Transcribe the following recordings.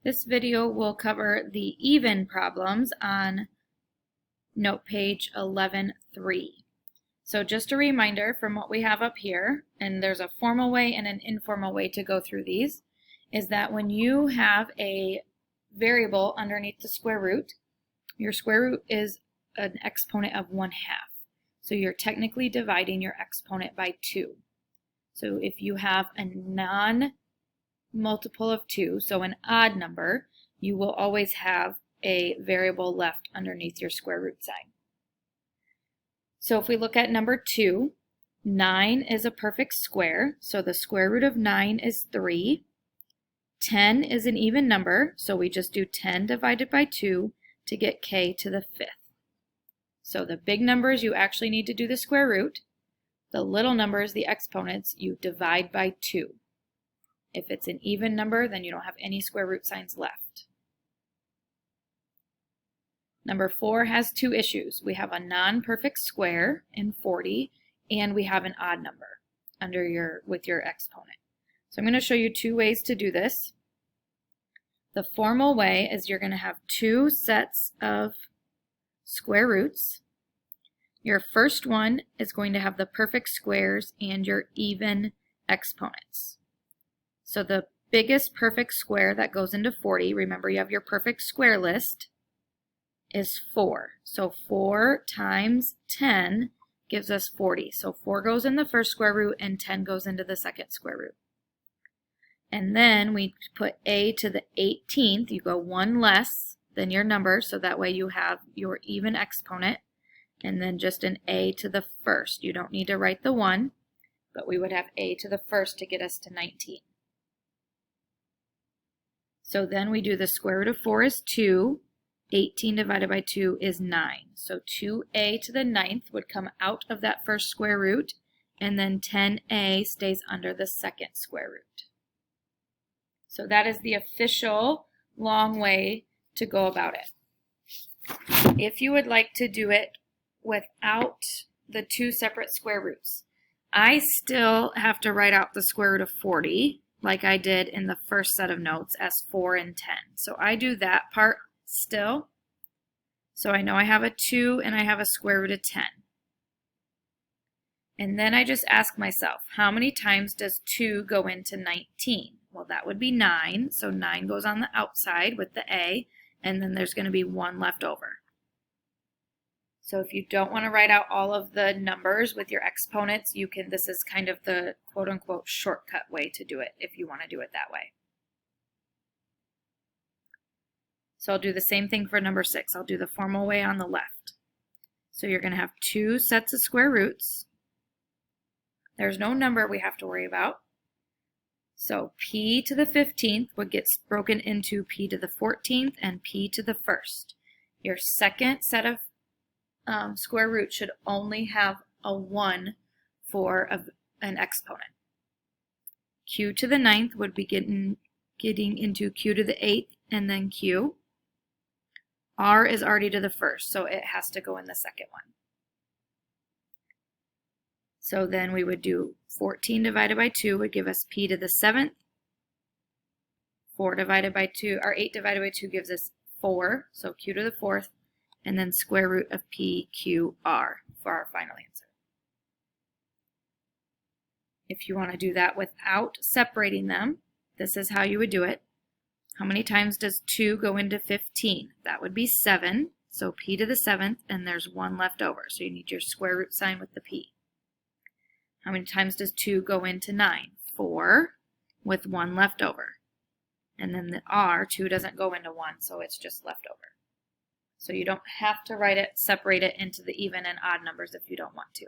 This video will cover the even problems on note page 11.3. So just a reminder from what we have up here, and there's a formal way and an informal way to go through these, is that when you have a variable underneath the square root, your square root is an exponent of 1/2. So you're technically dividing your exponent by 2. So if you have a non-multiple of 2, so an odd number, you will always have a variable left underneath your square root sign. So if we look at number 2, 9 is a perfect square, so the square root of 9 is 3. 10 is an even number, so we just do 10 divided by 2 to get k to the 5th. So the big numbers, you actually need to do the square root. The little numbers, the exponents, you divide by 2. If it's an even number, then you don't have any square root signs left. Number 4 has 2 issues. We have a non-perfect square in 40, and we have an odd number with your exponent. So I'm going to show you 2 ways to do this. The formal way is you're going to have 2 sets of square roots. Your first one is going to have the perfect squares and your even exponents. So the biggest perfect square that goes into 40, remember you have your perfect square list, is 4. So 4 times 10 gives us 40. So 4 goes in the first square root and 10 goes into the second square root. And then we put a to the 18th. You go 1 less than your number, so that way you have your even exponent, and then just an a to the first. You don't need to write the 1, but we would have a to the first to get us to 19. So then we do the square root of 4 is 2. 18 divided by 2 is 9. So 2a to the 9th would come out of that first square root, and then 10a stays under the second square root. So that is the official long way to go about it. If you would like to do it without the 2 separate square roots, I still have to write out the square root of 40 like I did in the first set of notes as 4 and 10. So I do that part still. So I know I have a 2 and I have a square root of 10. And then I just ask myself, how many times does 2 go into 19? Well, that would be 9. So 9 goes on the outside with the a, and then there's going to be 1 left over. So if you don't want to write out all of the numbers with your exponents, you can, this is kind of the quote-unquote shortcut way to do it if you want to do it that way. So I'll do the same thing for number 6. I'll do the formal way on the left. So you're going to have 2 sets of square roots. There's no number we have to worry about. So p to the 15th would get broken into p to the 14th and p to the 1st. Your second set of square roots should only have a 1 for an exponent. Q to the 9th would be getting into q to the 8th and then q. R is already to the 1st, so it has to go in the second one. So then we would do 14 divided by 2 would give us p to the 7th. 4 divided by 2, or 8 divided by 2 gives us 4, so q to the 4th, and then square root of p, q, r for our final answer. If you want to do that without separating them, this is how you would do it. How many times does 2 go into 15? That would be 7, so p to the 7th, and there's 1 left over, so you need your square root sign with the p. How many times does 2 go into 9? 4, with 1 left over. And then the r, 2 doesn't go into 1, so it's just left over. So you don't have to write it, separate it into the even and odd numbers if you don't want to.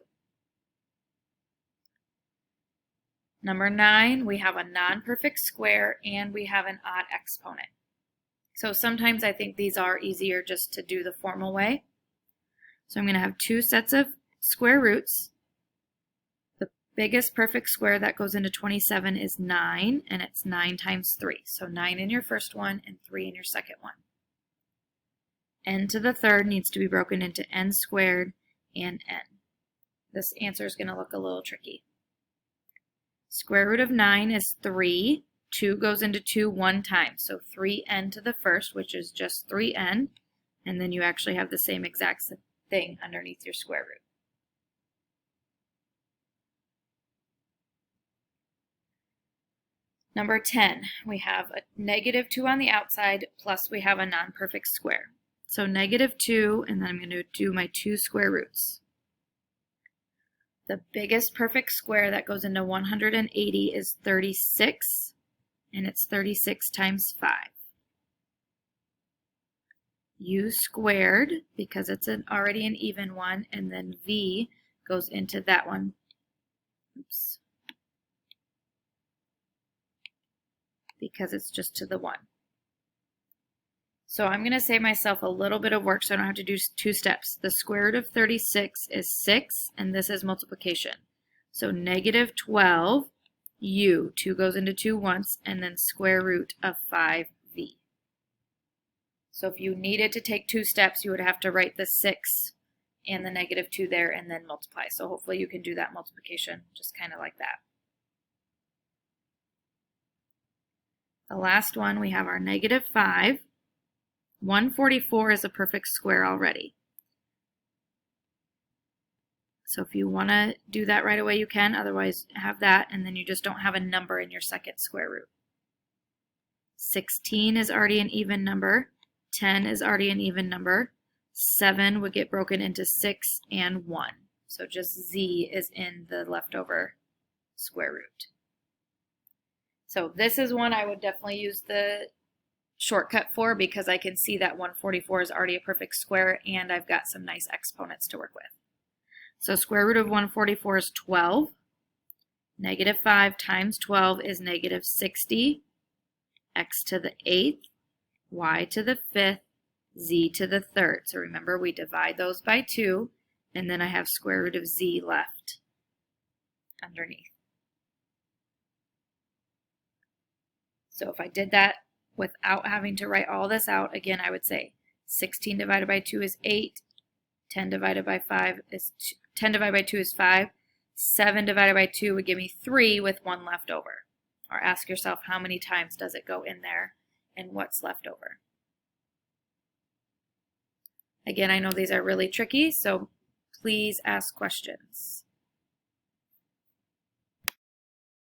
Number 9, we have a non-perfect square and we have an odd exponent. So sometimes I think these are easier just to do the formal way. So I'm going to have 2 sets of square roots. The biggest perfect square that goes into 27 is 9, and it's 9 times 3. So 9 in your first one and 3 in your second one. N to the 3rd needs to be broken into n squared and n. This answer is going to look a little tricky. Square root of 9 is 3. 2 goes into 2 one time. So 3n to the first, which is just 3n. And then you actually have the same exact thing underneath your square root. Number 10, we have a -2 on the outside, plus we have a non-perfect square. So -2, and then I'm going to do my 2 square roots. The biggest perfect square that goes into 180 is 36, and it's 36 times 5. U squared, because it's already an even one, and then V goes into that one. Oops. Because it's just to the 1. So I'm going to save myself a little bit of work so I don't have to do 2 steps. The square root of 36 is 6, and this is multiplication. So -12, U, 2 goes into 2 once, and then square root of 5V. So if you needed to take 2 steps, you would have to write the 6 and the -2 there and then multiply. So hopefully you can do that multiplication just kind of like that. The last one, we have our -5. 144 is a perfect square already. So if you want to do that right away, you can. Otherwise, have that, and then you just don't have a number in your second square root. 16 is already an even number. 10 is already an even number. 7 would get broken into 6 and 1. So just Z is in the leftover square root. So this is one I would definitely use the shortcut for because I can see that 144 is already a perfect square and I've got some nice exponents to work with. So square root of 144 is 12. -5 times 12 is -60. X to the 8th, Y to the 5th, Z to the 3rd. So remember we divide those by 2 and then I have square root of Z left underneath. So if I did that without having to write all this out, again, I would say 16 divided by 2 is 8, 10 divided by 5 is 10 divided by 2 is 5, 7 divided by 2 would give me 3 with 1 left over. Or ask yourself how many times does it go in there and what's left over. Again, I know these are really tricky, so please ask questions.